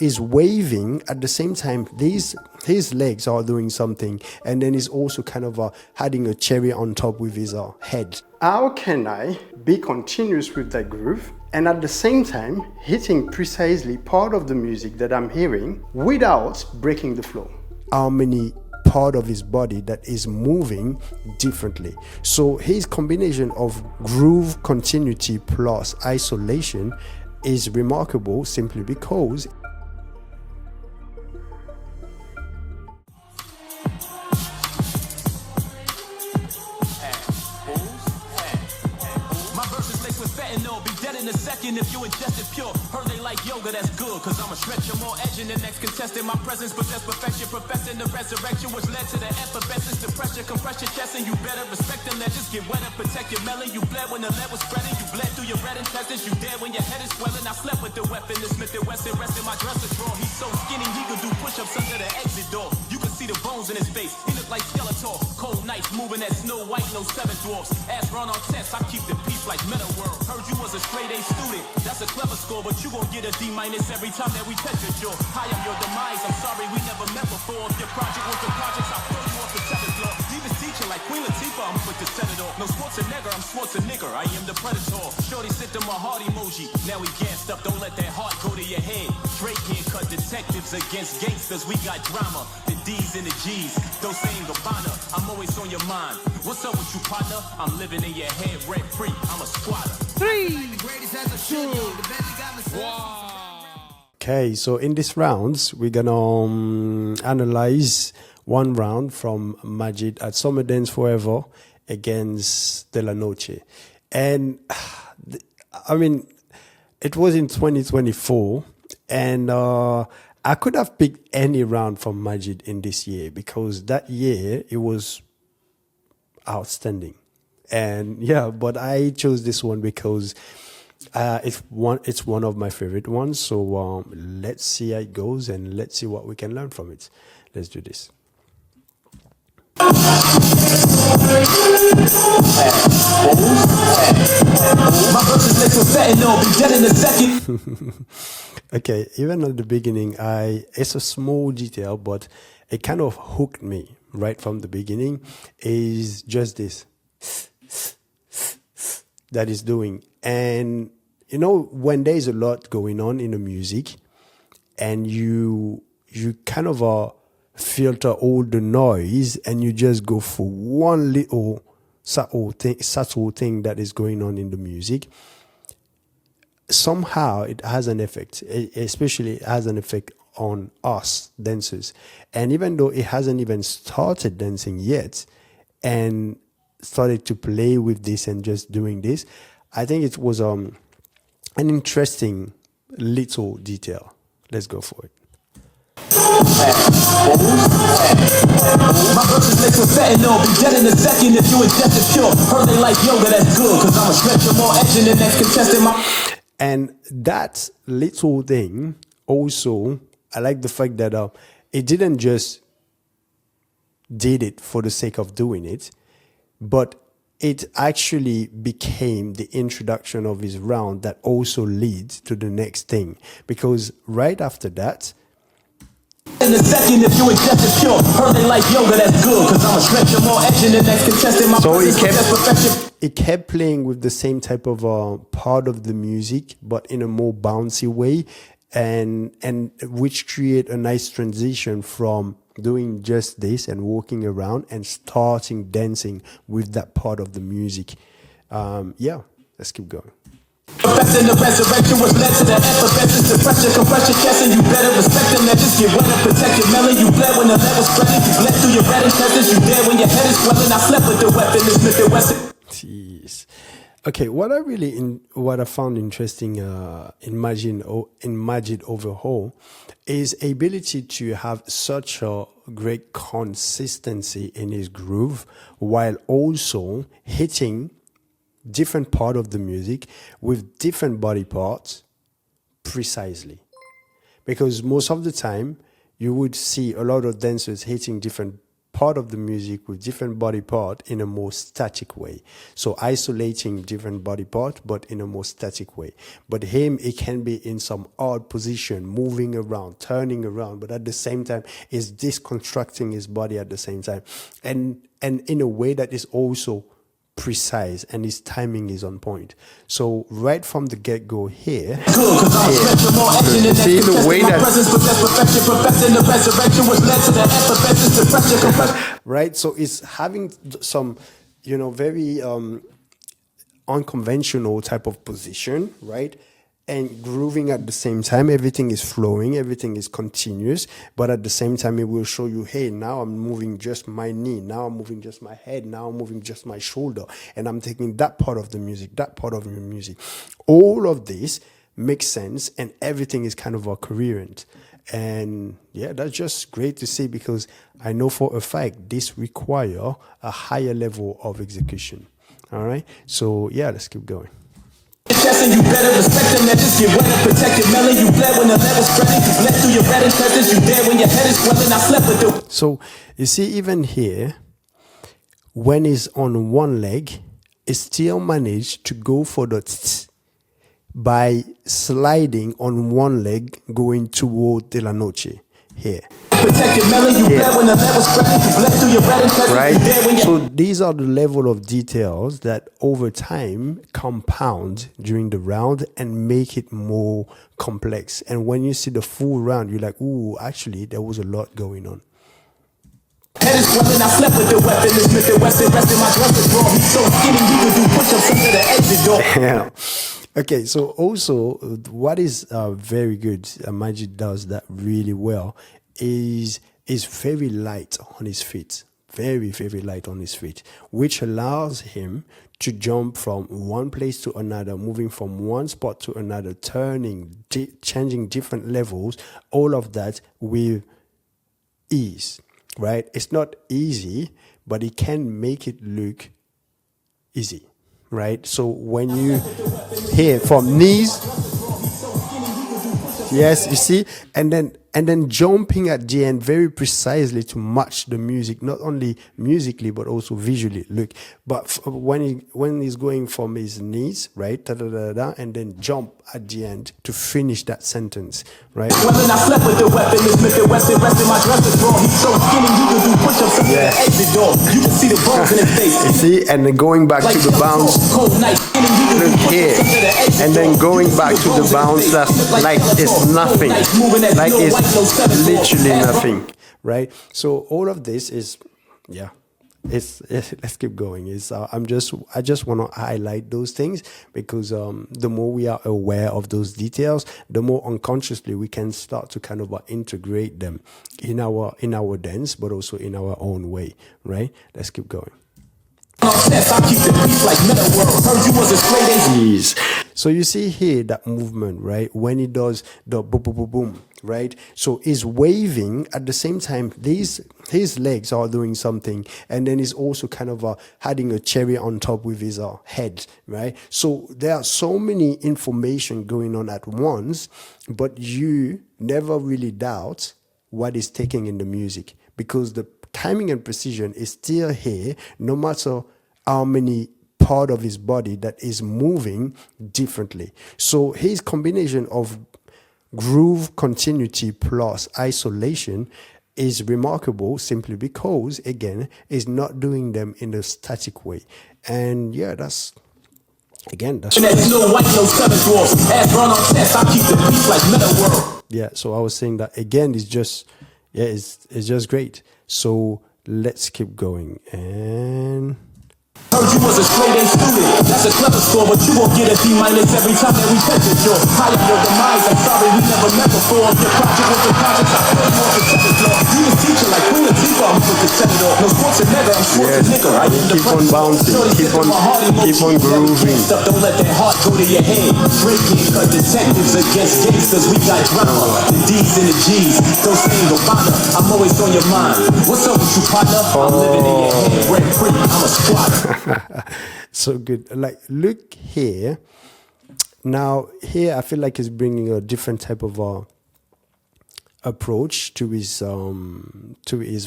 is waving at the same time. His legs are doing something, and then he's also kind of adding a cherry on top with his head. How can I be continuous with that groove and at the same time hitting precisely part of the music that I'm hearing without breaking the flow? How many part of his body that is moving differently? So his combination of groove continuity plus isolation is remarkable simply because if you ingest it pure, heard they like yoga, that's good. Cause I'm a stretcher, more edge in the next contestant. My presence possess perfection, professing the resurrection, which led to the effervescence, the pressure, compress your chest, and you better respect the legends. Get wetter, protect your melon. You bled when the lead was spreading. You bled through your red intestines. You dead when your head is swelling. I slept with the weapon, the Smith and Wesson, rest in my dresser drawer. He's so skinny, he could do push-ups under the exit door. You can see the bones in his face. He look like Skeletor. Cold nights moving at Snow White, no seven dwarfs. Ass run on tests, I keep the peace like Meta World. Heard you was a straight A student. That's a clever score, but you gon' get a D- every time that we touch your jaw. High up your demise, I'm sorry we never met before. If your project was the projects, I'll throw you off the seventh floor. Deepest teacher like Queen Latifah, I'm quick to set it off. No Schwarzenegger, I'm Schwarzenegger, I am the predator. Shorty sit to my heart emoji, now we gassed up, don't let that heart go to your head. Drake haircut, detectives against gangsters, we got drama. The D's and the G's, those saying Gabbana, I'm always on your mind. What's up with you, partner? I'm living in your head rent free, I'm a squatter. 3, 2, 1. Okay, so in this rounds, we're gonna analyze one round from Majid at Summer Dance Forever against De La Noche. And I mean, it was in 2024, and I could have picked any round from Majid in this year because that year it was outstanding. And yeah, but I chose this one because it's one of my favorite ones. So let's see how it goes and let's see what we can learn from it. Let's do this. Okay, even at the beginning, it's a small detail, but it kind of hooked me right from the beginning. Is just this that is doing. And you know, when there's a lot going on in the music and you kind of filter all the noise and you just go for one little subtle thing that is going on in the music, somehow it has an effect, especially it has an effect on us dancers. And even though it hasn't even started dancing yet and started to play with this and just doing this, I think it was an interesting little detail. Let's go for it. My verses mixed with fentanyl, be dead in a second if you ingest it pure. Heard they like yoga, that's good, cause I'm a stretcher, more edge in the next contestant. And that little thing also, I like the fact that it didn't just did it for the sake of doing it, but it actually became the introduction of his round that also leads to the next thing. Because right after that, in a second, if you ingest it pure, heard they like yoga, that's good, cause I'm a stretcher, more edge in the next contestant. So it kept playing with the same type of part of the music, but in a more bouncy way, and which create a nice transition from doing just this and walking around and starting dancing with that part of the music. Yeah, let's keep going. Professing the resurrection, which led to the effervescence, the pressure, compress your chest, and you better respect them. That just get wetter, protect your melon. You bled when the lead was spreading. You bled through your red intestines. You dead when your head is swelling. I slept with the weapon, the Smith and Wesson. Jeez. Okay, what I found interesting in Majid overhaul is ability to have such a great consistency in his groove while also hitting different part of the music with different body parts precisely. Because most of the time you would see a lot of dancers hitting different part of the music with different body part in a more static way. So isolating different body part, but in a more static way. But him, it can be in some odd position, moving around, turning around, but at the same time, is deconstructing his body at the same time. And in a way that is also precise, and his timing is on point. So right from the get-go here, see the way that right, so it's having some, you know, very unconventional type of position, right? And grooving at the same time. Everything is flowing, everything is continuous, but at the same time it will show you, hey, now I'm moving just my knee, now I'm moving just my head, now I'm moving just my shoulder, and I'm taking that part of the music, that part of the music. All of this makes sense, and everything is kind of coherent. And yeah, that's just great to see, because I know for a fact this require a higher level of execution. All right, so yeah, let's keep going. You better respect them, that just get wet and protect your melon. You bled when the lead was spreading. You bled through your red intestines. You dead when your head is swelling. I slept with the. So you see, even here, when he's on one leg, it still managed to go for the tss by sliding on one leg, going toward De La Noche here. Protect your melon. You bled when the lead was spreading. You bled through your red intestines. Right? You dead when your. So these are the level of details that over time compound during the round and make it more complex. And when you see the full round, you're like, ooh, actually, there was a lot going on. Head is swelling, I slept with the weapon. This Smith and Wesson resting my dress is raw. He's so skinny, you could do push-ups under the exit door. Yeah. Okay, so also what is very good, Majid does that really well, is very light on his feet. Very, very light on his feet, which allows him to jump from one place to another, moving from one spot to another, turning, changing different levels, all of that with ease, right? It's not easy, but it can make it look easy, right? So when you hear from knees, yes, you see, and then jumping at the end very precisely to match the music, not only musically but also visually. Look, but when he's going from his knees, right, and then jump at the end to finish that sentence, right? When I slept with the weapon, this Smith and Wesson resting my dress is raw. He's so skinny, you could do push-ups under the exit door. You can see the bones in his face. You see, and then going back to the bounce. Look here, and then going back to the bounce. That's like it's nothing, like it's literally nothing, right? So all of this is, yeah, it's let's keep going. It's I just want to highlight those things, because the more we are aware of those details, the more unconsciously we can start to kind of integrate them in our dance, but also in our own way, right? Let's keep going. Jeez. So you see here that movement, right? When he does the boom, boom, boom, boom, right? So he's waving at the same time. His legs are doing something, and then he's also kind of adding a cherry on top with his head, right? So there are so many information going on at once, but you never really doubt what is taking in the music, because the timing and precision is still here, no matter how many part of his body that is moving differently. So his combination of groove continuity plus isolation is remarkable, simply because, again, is not doing them in a static way. And yeah, that's yeah. So I was saying that again, it's just great. So let's keep going. And heard you was a straight A student. That's a clever score, but you won't get a D- every time that we tested your higher your demise. I'm sorry we never met before. Your project was a project. I feel you off the technical floor. You was teaching like who the teacher? I'm with the senator. No sports and nigga, I'm sports and nigga. Right? Keep on bouncing, keep on grooving. Don't let that heart go to your head. Breaking cut detectives against gangsters. We got drama. The D's and the G's. Don't say no bother. I'm always on your mind. What's up with you, partner? I'm living in your head. Rent free. I'm a squatter. So good. Like, look here. Now here I feel like he's bringing a different type of approach to his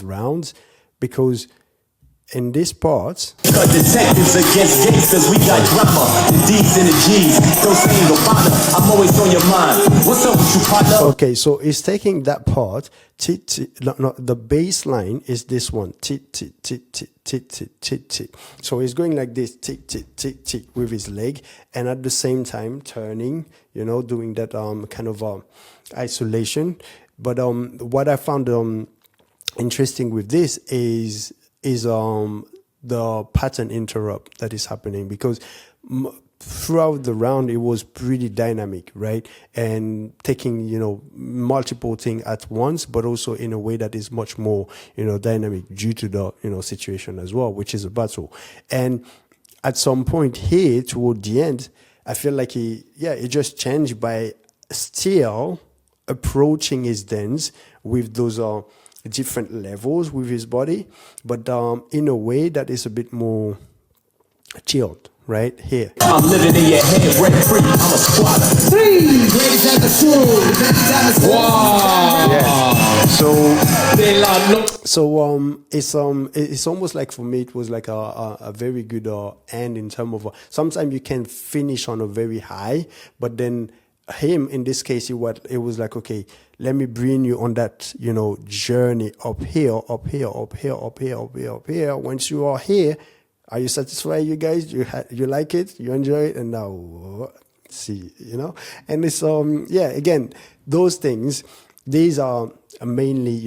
rounds, because in this part, Cause detectives against gangsters, we got drama. The D's and the G's, don't say no bother. I'm always on your mind. What's up with you, partner? okay, so it's taking that part, the bass line is this one, tick, tick, tick, tick, tick, tick, tick, tick. So it's going like this, tick, tick, tick, tick, with his leg, and at the same time turning, doing that kind of isolation. But what I found interesting with this is the pattern interrupt that is happening, because throughout the round it was pretty dynamic, right? And taking multiple things at once, but also in a way that is much more dynamic due to the situation as well, which is a battle. And at some point here toward the end, I feel like it just changed by still approaching his dance with those different levels with his body, but in a way that is a bit more chilled, right here. I'm living in your head, rent free. I'm a squatter. Ladies at the show. Wow. Yeah. So it's almost like, for me, it was like a very good end in terms of sometimes you can finish on a very high, but then him in this case, it was like, okay, let me bring you on that journey up here. Once you are here, are you satisfied, you guys? You like it, you enjoy it, and now see, and it's again, those things, these are mainly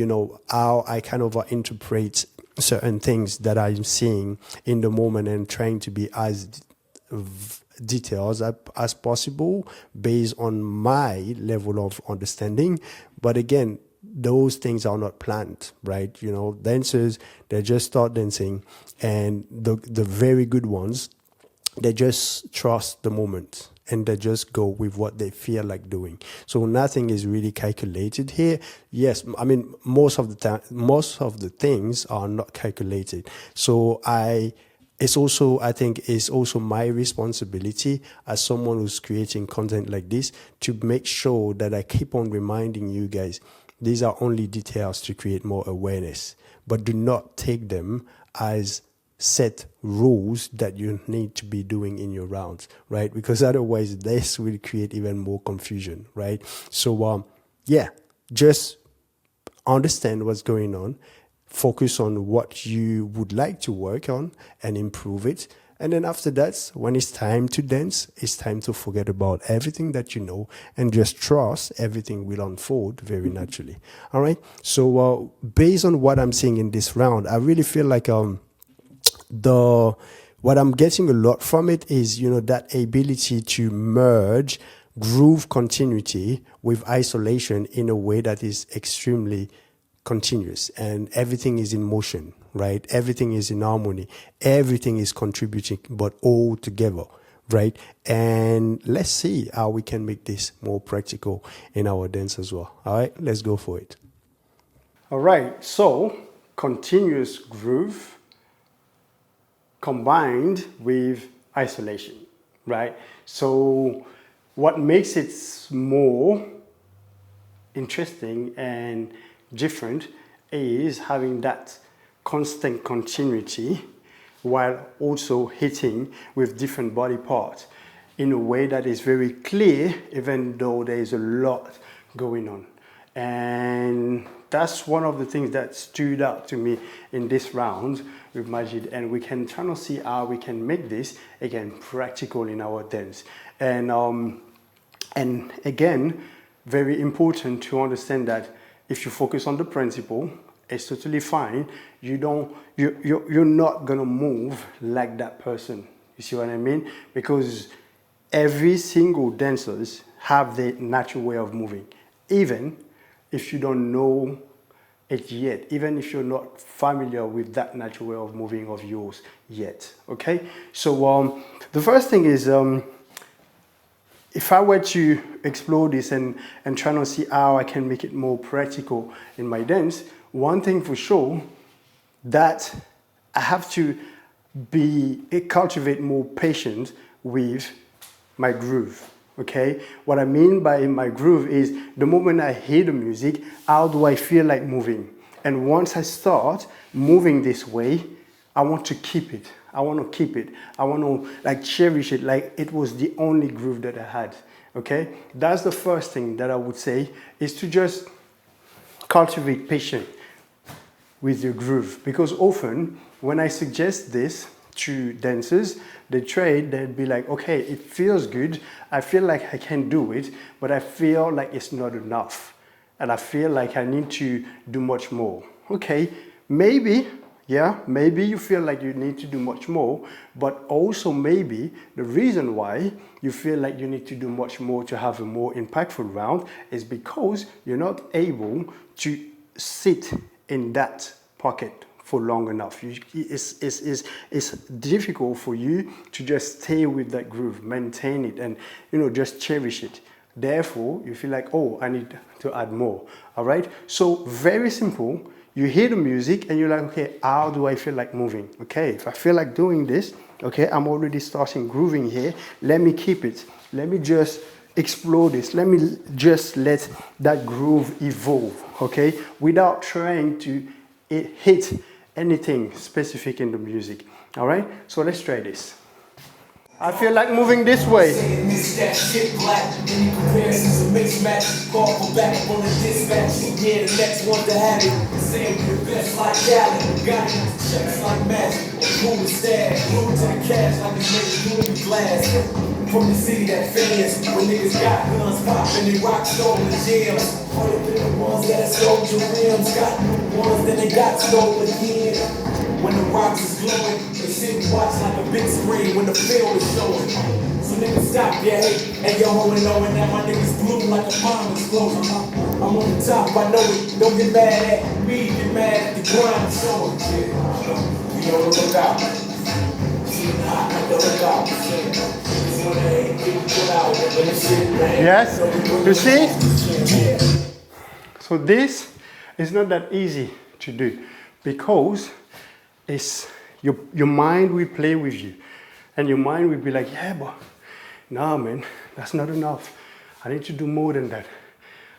how I kind of interpret certain things that I'm seeing in the moment, and trying to be as details as possible based on my level of understanding. But again, those things are not planned, right? Dancers, they just start dancing, and the very good ones, they just trust the moment and they just go with what they feel like doing. So nothing is really calculated here. Yes, I mean, most of the time, most of the things are not calculated. So it's also, I think, it's also my responsibility as someone who's creating content like this to make sure that I keep on reminding you guys, these are only details to create more awareness, but do not take them as set rules that you need to be doing in your rounds, right? Because otherwise this will create even more confusion, right? So, just understand what's going on. Focus on what you would like to work on and improve it. And then after that, when it's time to dance, it's time to forget about everything that you know and just trust everything will unfold very naturally. All right. So based on what I'm seeing in this round, I really feel like what I'm getting a lot from it is, that ability to merge groove continuity with isolation in a way that is extremely continuous, and everything is in motion, right? Everything is in harmony, everything is contributing, but all together, right? And let's see how we can make this more practical in our dance as well. All right, let's go for it. All right, so continuous groove combined with isolation, right? So what makes it more interesting and different is having that constant continuity while also hitting with different body parts in a way that is very clear, even though there is a lot going on. And that's one of the things that stood out to me in this round with Majid, and we can try to see how we can make this again practical in our dance. And again, very important to understand that if you focus on the principle, it's totally fine. You're not gonna move like that person. You see what I mean? Because every single dancers have their natural way of moving, even if you don't know it yet, even if you're not familiar with that natural way of moving of yours yet. Okay. So the first thing is, if I were to explore this and try to see how I can make it more practical in my dance, one thing for sure, that I have to cultivate more patience with my groove, okay? What I mean by my groove is the moment I hear the music, how do I feel like moving? And once I start moving this way, I want to keep it. I want to keep it. I want to like cherish it like it was the only groove that I had. Okay? That's the first thing that I would say, is to just cultivate patience with your groove. Because often when I suggest this to dancers, they'd be like, okay, it feels good. I feel like I can do it, but I feel like it's not enough. And I feel like I need to do much more. Okay, maybe, yeah, maybe you feel like you need to do much more, but also maybe the reason why you feel like you need to do much more to have a more impactful round is because you're not able to sit in that pocket for long enough. It's difficult for you to just stay with that groove, maintain it, and just cherish it. Therefore, you feel like, oh, I need to add more. All right. So very simple. You hear the music and you're like, okay, how do I feel like moving? Okay, if I feel like doing this, okay, I'm already starting grooving here. Let me keep it. Let me just explore this. Let me just let that groove evolve. Okay, without trying to hit anything specific in the music. All right, so let's try this. I feel like moving this way. Mix that shit black. Any comparisons a mix match. Call for back on the dispatch. Yeah, the next one to have it. Saying the best like Gallon. Got it. Checks like magic. Cool stash. Glued to the cash like it's made of glass. From the city that fans. When niggas got guns popping, they rock stolen gems. Only the ones that stole your rims. Got new ones, then they got stolen again. When the rocks is glowing, they sit and watch like a big screen when the film is showing. So niggas stop your hate, and you're holding on, and now my niggas blue like a bomb explosion. I'm on the top, I know it. Don't get mad at me, get mad at the grind showing. Yeah, we on the lookout. Shit hot, on the lookout. It's when they ain't getting put out, when the shit rain. Yes, you see? So this is not that easy to do because your mind will play with you, and your mind will be like, yeah, but nah, man, that's not enough. I need to do more than that.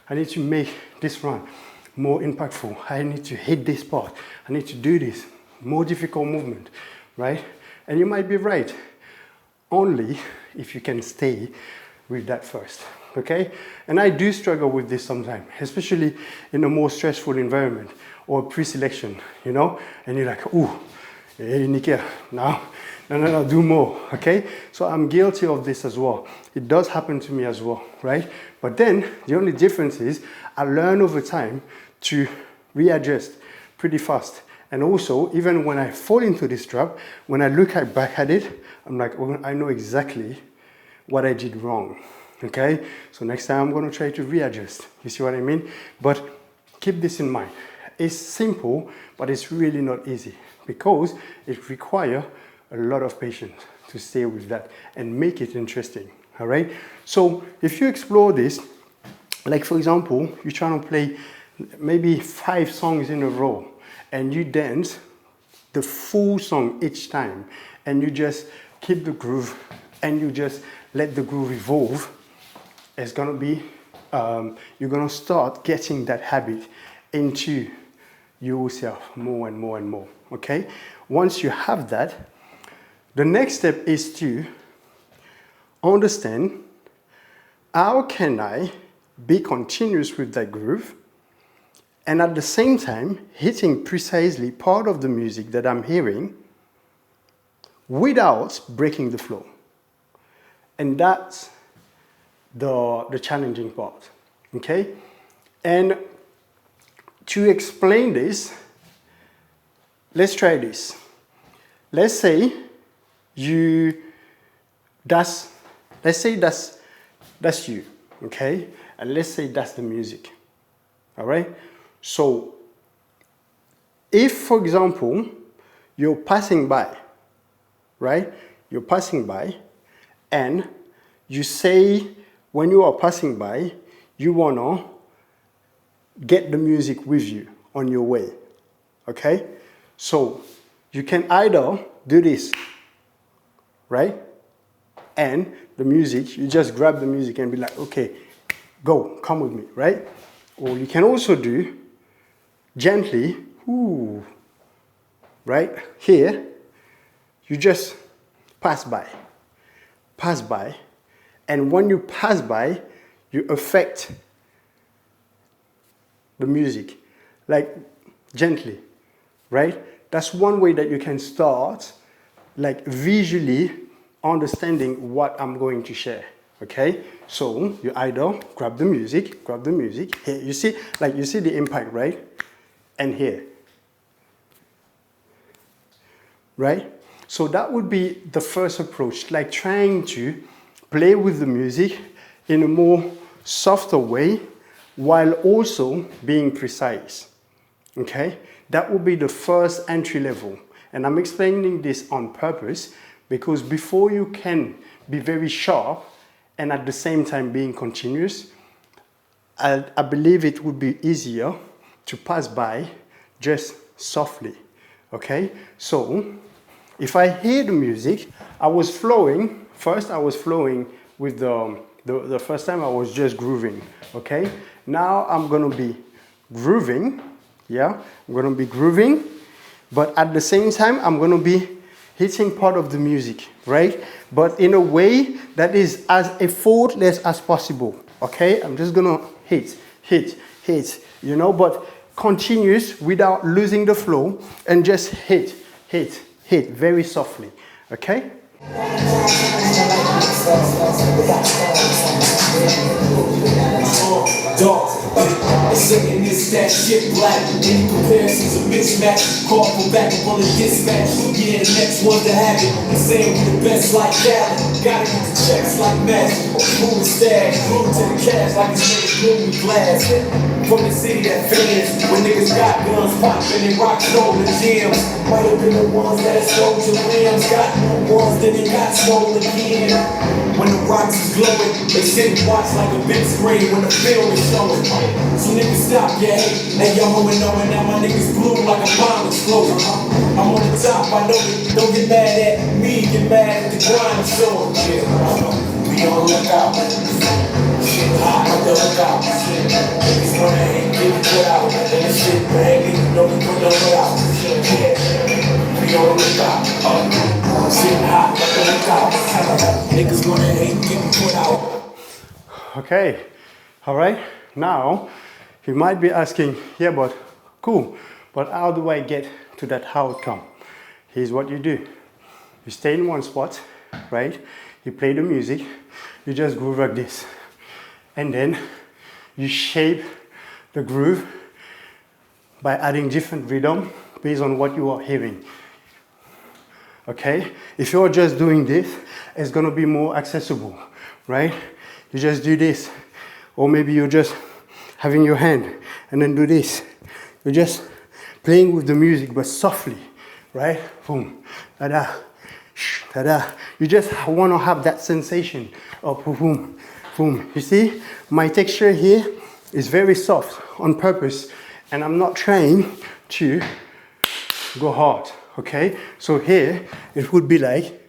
I need to make this run more impactful. I need to hit this part. I need to do this more difficult movement, right? And you might be right, only if you can stay with that first, okay? And I do struggle with this sometimes, especially in a more stressful environment or pre-selection, and you're like, ooh, hey, Nikia, no, do more, okay? So I'm guilty of this as well. It does happen to me as well, right? But then the only difference is I learn over time to readjust pretty fast. And also, even when I fall into this trap, when I look back at it, I'm like, well, I know exactly what I did wrong, okay? So next time I'm gonna try to readjust. You see what I mean? But keep this in mind. It's simple, but it's really not easy because it requires a lot of patience to stay with that and make it interesting, all right? So if you explore this, like for example, you're trying to play maybe 5 songs in a row and you dance the full song each time and you just keep the groove and you just let the groove evolve, it's gonna be, you're gonna start getting that habit into yourself more and more and more, okay? Once you have that, the next step is to understand how can I be continuous with that groove and at the same time hitting precisely part of the music that I'm hearing without breaking the flow. And that's the challenging part, okay? And to explain this, let's try this. Let's say that's you, okay? And let's say that's the music, all right? So if, for example, you're passing by, right? You're passing by and you say when you are passing by, you wanna get the music with you on your way, okay? So you can either do this, right? And the music, you just grab the music and be like, okay, go, come with me, right? Or you can also do gently, ooh, right here, you just pass by, and when you pass by, you affect the music, like gently, right? That's one way that you can start, like visually understanding what I'm going to share. Okay, so you either grab the music here. You see, like you see the impact, right? And here, right? So that would be the first approach, like trying to play with the music in a more softer way while also being precise. Okay, that would be the first entry level. And I'm explaining this on purpose because before you can be very sharp and at the same time being continuous, I believe it would be easier to pass by just softly. Okay, so if I hear the music, I was flowing. First, I was flowing with the first time I was just grooving. Okay, now I'm gonna be grooving. Yeah, I'm gonna be grooving, but at the same time, I'm gonna be hitting part of the music, right? But in a way that is as effortless as possible. Okay, I'm just gonna hit, you know, but continuous without losing the flow and just hit very softly. Okay? Saying this, that shit black. Any comparisons a mismatch. Call for back up on the dispatch. Yeah, next one to have it. I'm saying we the best like that. Gotta get the checks like magic. Move the stash, move to the cash like it's made of gloomy glass. From the city that fans, when niggas got guns popping and rock stolen gems. Might have been the ones that stole your rims. Got new ones, then they got stolen again. When the rocks is glowing, they sit and watch like a big screen when the film is showing. So niggas stop, yeah. Hey, yo, homie, knowing now my niggas blue like a bomb explosion. I'm on the top, I know it. Don't get mad at me, get mad at the grind showing. Yeah, be on the lookout. Shit hot, on the lookout. Niggas wanna hate, get it put out. And this shit bang, niggas know we put the hood out. Yeah, be on the lookout. Shit hot, on the lookout. Niggas wanna hate, get it put out. Okay, all right. Now, you might be asking, yeah, but cool, but how do I get to that outcome? Here's what you do. You stay in one spot, right? You play the music, you just groove like this. And then you shape the groove by adding different rhythm based on what you are hearing. Okay? If you're just doing this, it's gonna be more accessible, right? You just do this. Or maybe you're just having your hand and then do this. You're just playing with the music, but softly, right? Boom, da-da, da-da. You just want to have that sensation of boom, boom. You see, my texture here is very soft on purpose, and I'm not trying to go hard, okay? So here, it would be like,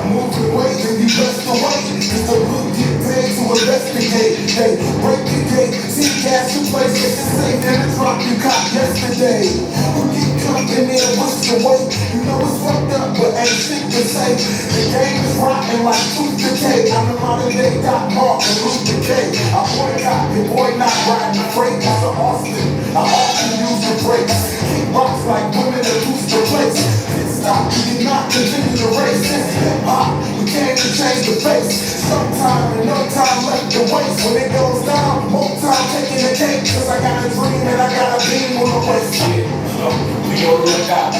moving ways and you best to wait. Cause the look get paid to investigate. Hey, break the gate, see gas in place, get the safe and the drop you caught yesterday. Who get company and what's the weight? You know it's fucked up, but ain't shit to say. The game is rotten like tooth decay. I'm the modern day Doc Mark and Luke Decay. I boycott, your boy not riding freight. That's a Austin. I often use the brakes. Kick rocks like women that lose the place. Pit stop, you did not continue the race. This hip-hop, we came to change the face. Sometime and no time left to waste. When it goes down, more time taking the cake. Cause I got a dream and I got a beam on the way. Shit, we on the lookout.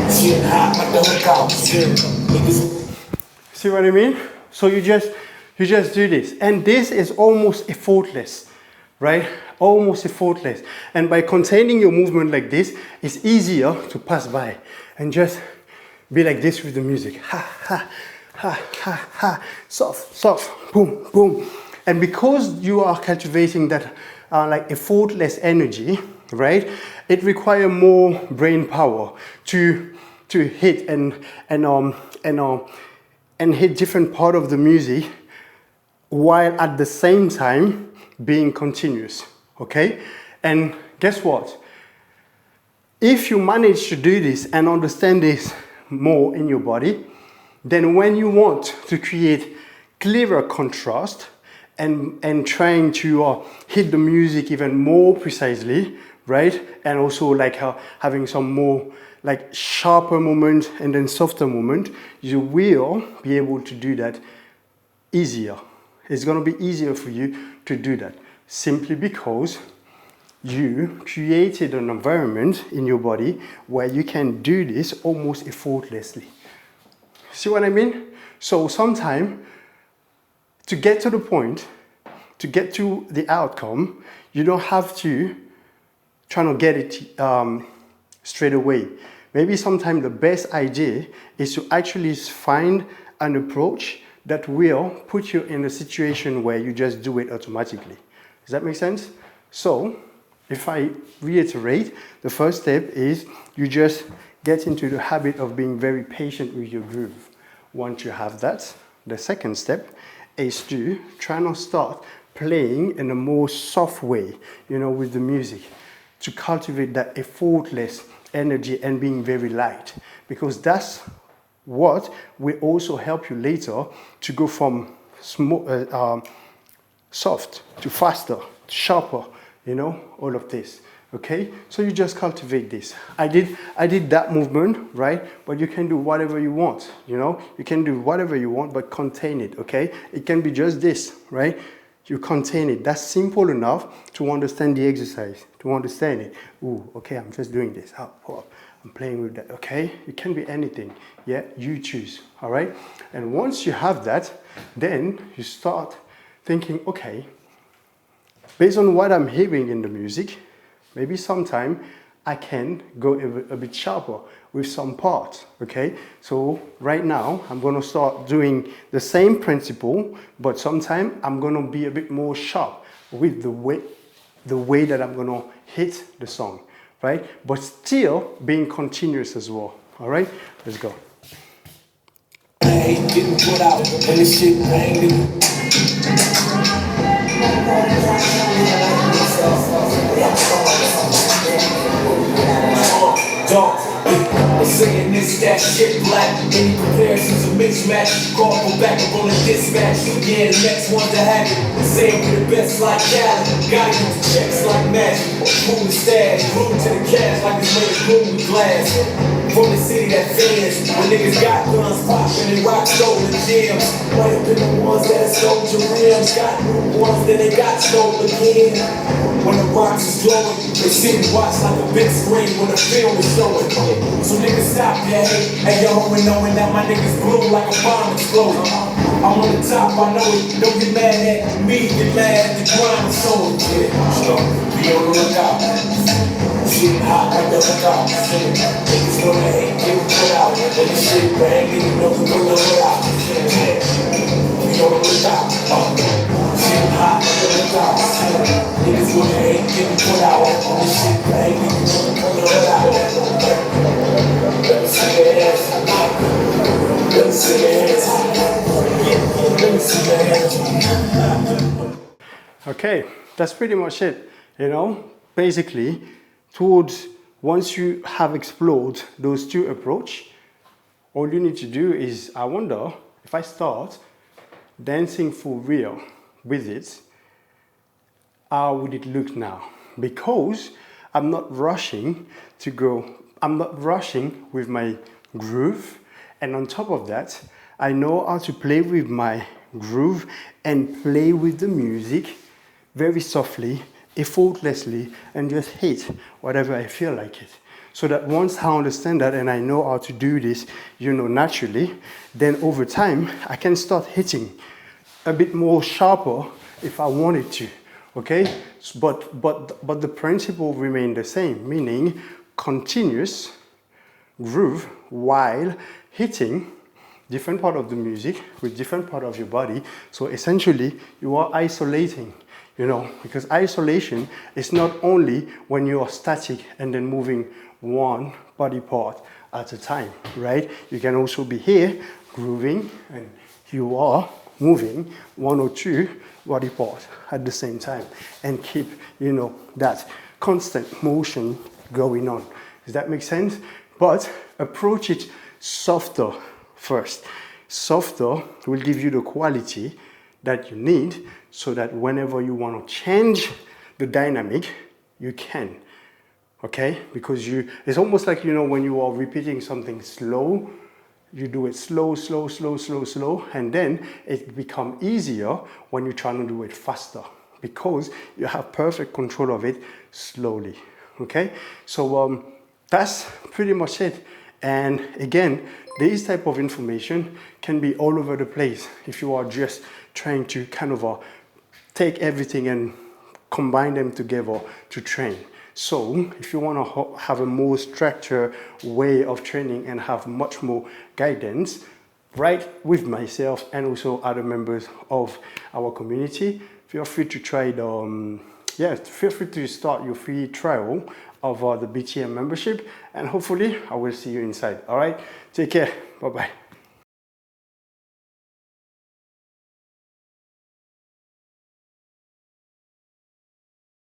Shit hot like the lookout. Shit, niggas. see what I mean? So you just do this. And this is almost effortless, right? Almost effortless. And by containing your movement like this, it's easier to pass by and just be like this with the music. Ha, ha, ha, ha, ha. Soft, soft, boom, boom. And because you are cultivating that like effortless energy, right? It requires more brain power to hit and hit different part of the music while at the same time being continuous, okay? And guess what? If you manage to do this and understand this more in your body, then when you want to create clearer contrast and trying to hit the music even more precisely, right? And also like having some more like sharper moment and then softer moment, you will be able to do that easier. It's going to be easier for you to do that simply because you created an environment in your body where you can do this almost effortlessly. See what I mean? So sometimes to get to the point, to get to the outcome, you don't have to try to get it straight away. Maybe sometimes the best idea is to actually find an approach that will put you in a situation where you just do it automatically. Does that make sense? So, if I reiterate, the first step is you just get into the habit of being very patient with your groove. Once you have that, the second step is to try to start playing in a more soft way, with the music, to cultivate that effortless energy and being very light, because that's what will also help you later to go from soft to faster, to sharper, all of this. Okay, so you just cultivate this. I did that movement, right? But you can do whatever you want, you can do whatever you want, but contain it. Okay, it can be just this, right? You contain it. That's simple enough to understand the exercise, to understand it. Ooh, okay, I'm just doing this. Oh, I'm playing with that. Okay, it can be anything. Yeah, you choose. All right, and once you have that, then you start thinking, okay, based on what I'm hearing in the music, maybe sometime I can go a bit sharper with some parts, okay? So right now, I'm gonna start doing the same principle, but sometime I'm gonna be a bit more sharp with the way that I'm gonna hit the song, right? But still being continuous as well, all right? Let's go. I ain't getting put out, and this shit ain't They saying this, that shit black. Any comparisons a mismatch. Call for back up on the dispatch. Yeah, the next one to have it. Saying we the best like Cali. Gotta get the checks like magic. Move the stash, move to the cash like it's made of room with glass. From the city that fans, when niggas got guns popping and rock stolen gems. Might have been the ones that stole your rims. Got new ones, then they got stolen again. When the rocks is glowing, they sit and watch like a big screen when the film is showing. So niggas stop your hate, and yo, and knowing that my niggas bloom like a bomb explosion. I'm on the top, I know it. Don't get mad at me, get mad at the grind and soul. Yeah, be on the lookout. Shit hot like the lookout. Niggas gonna hate, get put out. When the shit bang, you know we gonna put out. Yeah, be on the lookout. Shit hot like the lookout. Niggas gonna hate, get put out. When the shit bang, you know we gonna put out. Let me see your hands. Let me see your hands. Let me see your hands. Okay, that's pretty much it. Basically, once you have explored those two approaches, all you need to do is, I wonder if I start dancing for real with it, how would it look now? Because I'm not rushing to go. I'm not rushing with my groove, and on top of that, I know how to play with my groove and play with the music very softly, effortlessly, and just hit whatever I feel like it. So that once I understand that and I know how to do this, naturally, then over time, I can start hitting a bit more sharper if I wanted to, okay? But the principle remains the same, meaning continuous groove while hitting different part of the music with different part of your body. So essentially, you are isolating you know, because isolation is not only when you are static and then moving one body part at a time, right? You can also be here grooving and you are moving one or two body parts at the same time and keep, you know, that constant motion going on. Does that make sense? But approach it softer first. Softer will give you the quality that you need so that whenever you want to change the dynamic, you can. Okay? Because it's almost like, you know, when you are repeating something slow, you do it slow, slow, slow, slow, slow, and then it becomes easier when you're trying to do it faster because you have perfect control of it slowly. Okay? So that's pretty much it. And again, this type of information can be all over the place if you are just trying to kind of take everything and combine them together to train. So if you want to have a more structured way of training and have much more guidance, right, with myself and also other members of our community, feel free to try feel free to start your free trial of the BTM membership, and hopefully I will see you inside. All right, take care. Bye bye.